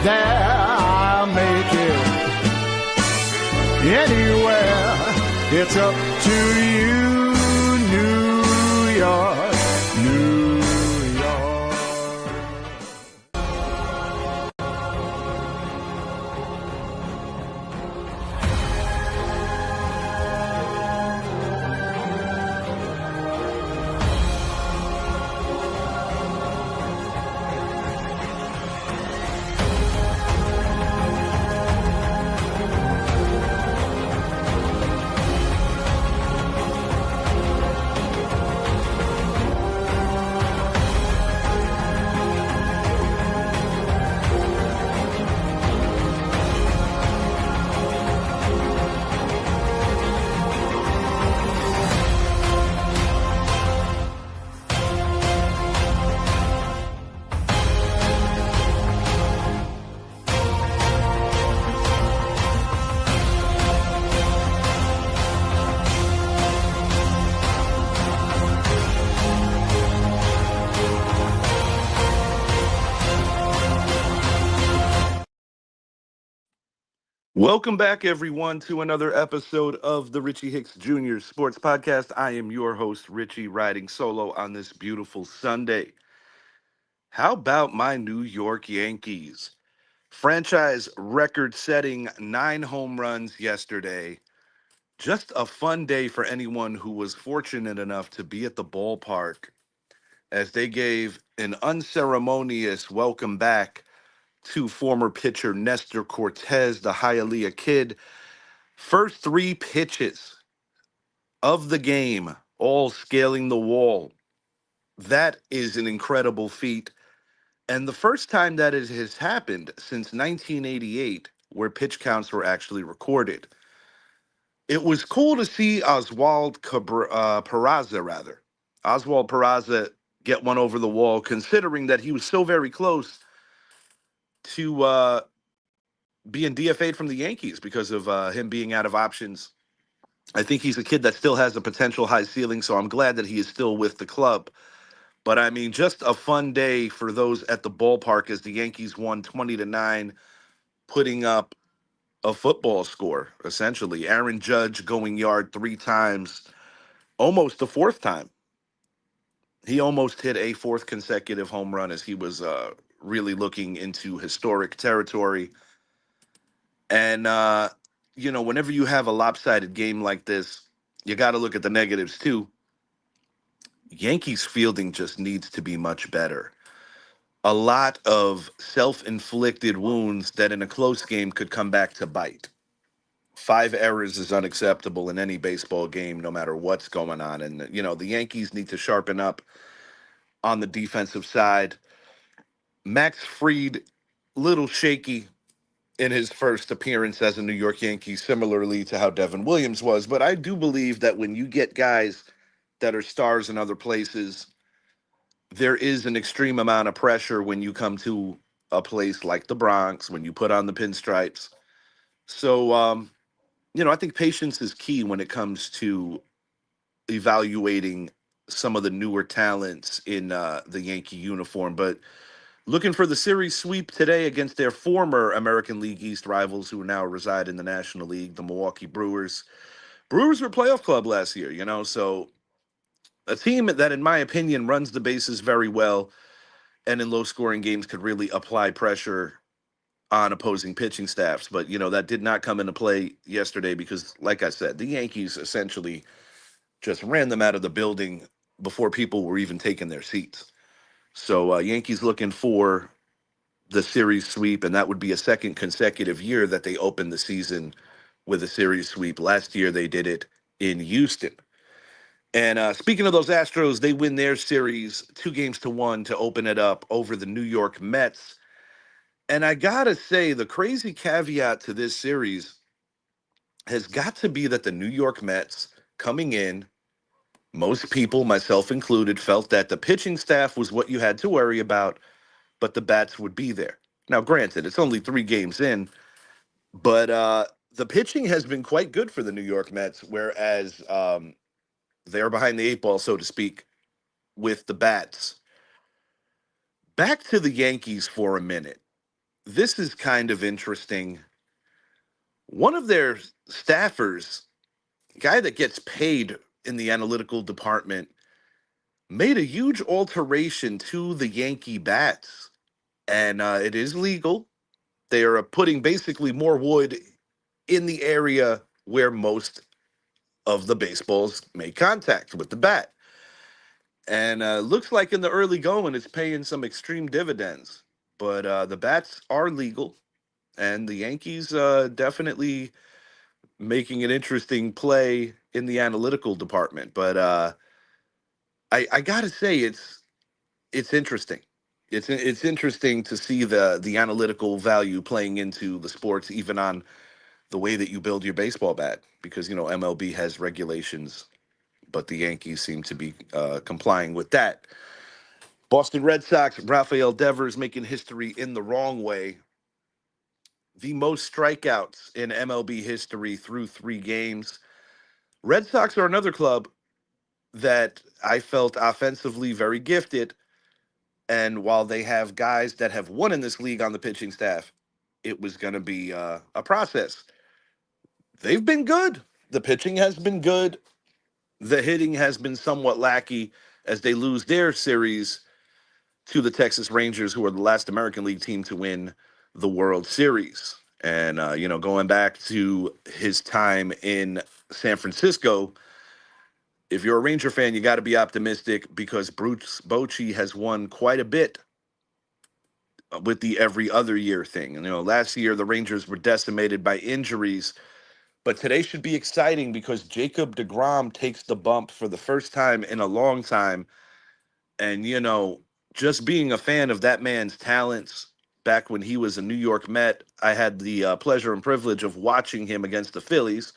there, I'll make it anywhere. It's up to you, New York, New York. Welcome back, everyone, to another episode of the Richie Hicks Jr. Sports Podcast. I am your host, Richie, riding solo on this beautiful Sunday. How about my New York Yankees? Franchise record-setting 9 home runs yesterday. Just a fun day for anyone who was fortunate enough to be at the ballpark as they gave an unceremonious welcome back to former pitcher Nestor Cortez, the Hialeah Kid. First 3 pitches of the game, all scaling the wall. That is an incredible feat. And the first time that it has happened since 1988, where pitch counts were actually recorded. It was cool to see Oswald Peraza get one over the wall, considering that he was so very close to being DFA'd from the Yankees because of him being out of options. I think he's a kid that still has a potential high ceiling, so I'm glad that he is still with the club. But I mean, just a fun day for those at the ballpark as the Yankees won 20-9, putting up a football score, essentially. Aaron Judge going yard 3 times, almost the 4th time. He almost hit a 4th consecutive home run as he was really looking into historic territory. And, whenever you have a lopsided game like this, you got to look at the negatives too. Yankees fielding just needs to be much better. A lot of self-inflicted wounds that in a close game could come back to bite. 5 errors is unacceptable in any baseball game, no matter what's going on. And, the Yankees need to sharpen up on the defensive side. Max Fried, little shaky in his first appearance as a New York Yankee, similarly to how Devin Williams was. But I do believe that when you get guys that are stars in other places, there is an extreme amount of pressure when you come to a place like the Bronx, when you put on the pinstripes. So, I think patience is key when it comes to evaluating some of the newer talents in the Yankee uniform. But looking for the series sweep today against their former American League East rivals who now reside in the National League, the Milwaukee Brewers. Brewers were a playoff club last year, so a team that, in my opinion, runs the bases very well and in low-scoring games could really apply pressure on opposing pitching staffs. But, that did not come into play yesterday because, like I said, the Yankees essentially just ran them out of the building before people were even taking their seats. So Yankees looking for the series sweep, and that would be a second consecutive year that they opened the season with a series sweep. Last year they did it in Houston. And speaking of those Astros, they win their series 2-1 to open it up over the New York Mets. And I gotta say, the crazy caveat to this series has got to be that the New York Mets coming in, most people, myself included, felt that the pitching staff was what you had to worry about, but the bats would be there. Now, granted, it's only 3 games in, but the pitching has been quite good for the New York Mets, whereas they're behind the 8 ball, so to speak, with the bats. Back to the Yankees for a minute. this is kind of interesting. One of their staffers, guy that gets paid in the analytical department, made a huge alteration to the Yankee bats, and it is legal. They are putting basically more wood in the area where most of the baseballs make contact with the bat. And looks like in the early going, it's paying some extreme dividends. But the bats are legal, and the Yankees definitely making an interesting play in the analytical department. But I gotta say, it's interesting. It's interesting to see the analytical value playing into the sports, even on the way that you build your baseball bat, because MLB has regulations, but the Yankees seem to be complying with that. Boston Red Sox, Rafael Devers making history in the wrong way. The most strikeouts in MLB history through 3 games. Red Sox are another club that I felt offensively very gifted. And while they have guys that have won in this league on the pitching staff, it was going to be a process. They've been good. The pitching has been good. The hitting has been somewhat lackey as they lose their series to the Texas Rangers, who are the last American League team to win the World Series. And, going back to his time in San Francisco, if you're a Ranger fan, you got to be optimistic because Bruce Bochy has won quite a bit with the every other year thing. And, last year the Rangers were decimated by injuries, but today should be exciting because Jacob deGrom takes the bump for the first time in a long time. And, just being a fan of that man's talents back when he was a New York Met, I had the pleasure and privilege of watching him against the Phillies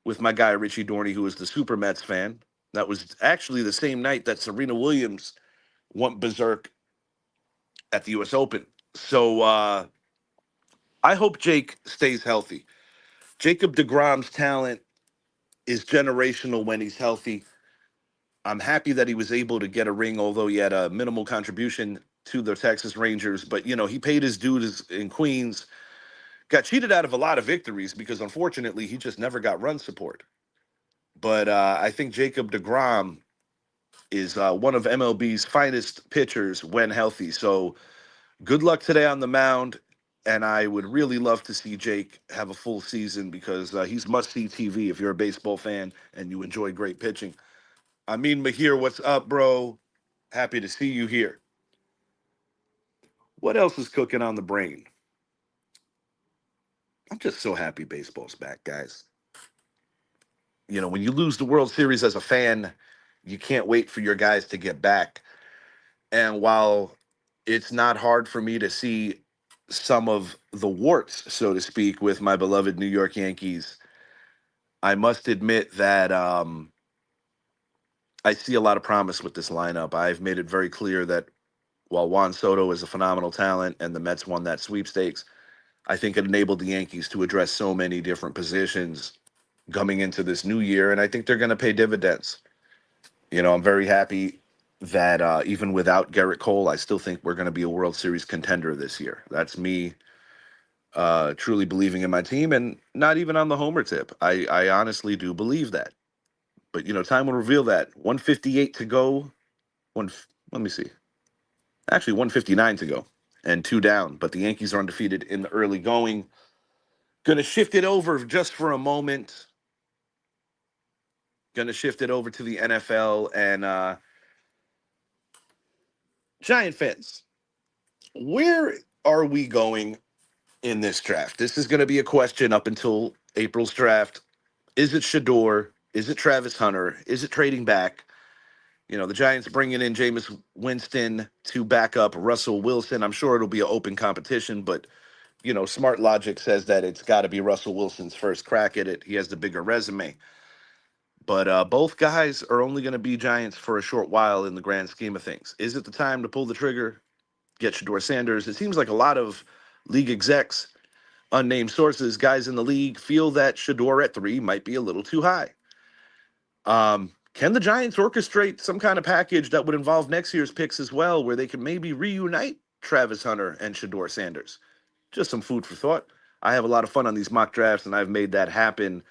with my guy Richie Dorney, who was the Super Mets fan. That was actually the same night that Serena Williams went berserk at the U.S. Open. So I hope Jake stays healthy. Jacob deGrom's talent is generational when he's healthy. I'm happy that he was able to get a ring, although he had a minimal contribution to the Texas Rangers. But, he paid his dues in Queens, got cheated out of a lot of victories because, unfortunately, he just never got run support. But I think Jacob deGrom is one of MLB's finest pitchers when healthy. So good luck today on the mound. And I would really love to see Jake have a full season because he's must-see TV if you're a baseball fan and you enjoy great pitching. Mahir, what's up, bro? Happy to see you here. What else is cooking on the brain? I'm just so happy baseball's back, guys. When you lose the World Series as a fan, you can't wait for your guys to get back. And while it's not hard for me to see some of the warts, so to speak, with my beloved New York Yankees, I must admit that I see a lot of promise with this lineup. I've made it very clear that while Juan Soto is a phenomenal talent and the Mets won that sweepstakes, I think it enabled the Yankees to address so many different positions coming into this new year, and I think they're going to pay dividends. I'm very happy that even without Garrett Cole, I still think we're going to be a World Series contender this year. That's me truly believing in my team, and not even on the homer tip. I honestly do believe that. But time will reveal that. 158 to go. Let me see. Actually, 159 to go, and 2 down. But the Yankees are undefeated in the early going. Going to shift it over just for a moment. Going to shift it over to the NFL and Giant fans. Where are we going in this draft? This is going to be a question up until April's draft. Is it Shador? Is it Travis Hunter? Is it trading back? The Giants bringing in Jameis Winston to back up Russell Wilson. I'm sure it'll be an open competition, but, smart logic says that it's got to be Russell Wilson's first crack at it. He has the bigger resume. But both guys are only going to be Giants for a short while in the grand scheme of things. Is it the time to pull the trigger, get Shador Sanders? It seems like a lot of league execs, unnamed sources, guys in the league feel that Shador at 3 might be a little too high. Can the Giants orchestrate some kind of package that would involve next year's picks as well, where they can maybe reunite Travis Hunter and Shador Sanders? just some food for thought. I have a lot of fun on these mock drafts, and I've made that happen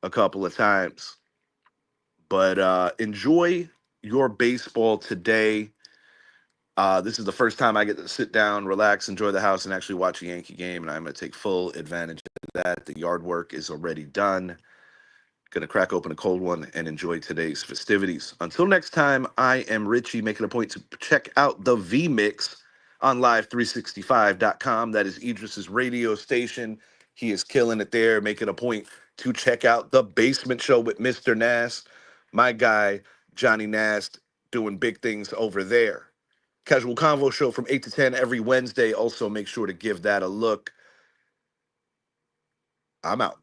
a couple of times. But enjoy your baseball today. This is the first time I get to sit down, relax, enjoy the house, and actually watch a Yankee game, and I'm going to take full advantage of that. The yard work is already done. Going to crack open a cold one and enjoy today's festivities. Until next time, I am Richie, making a point to check out the V Mix on live365.com. That is Idris's radio station. He is killing it there, making a point to check out the Basement Show with Mr. Nast. My guy, Johnny Nast, doing big things over there. Casual Convo Show from 8 to 10 every Wednesday. Also, make sure to give that a look. I'm out.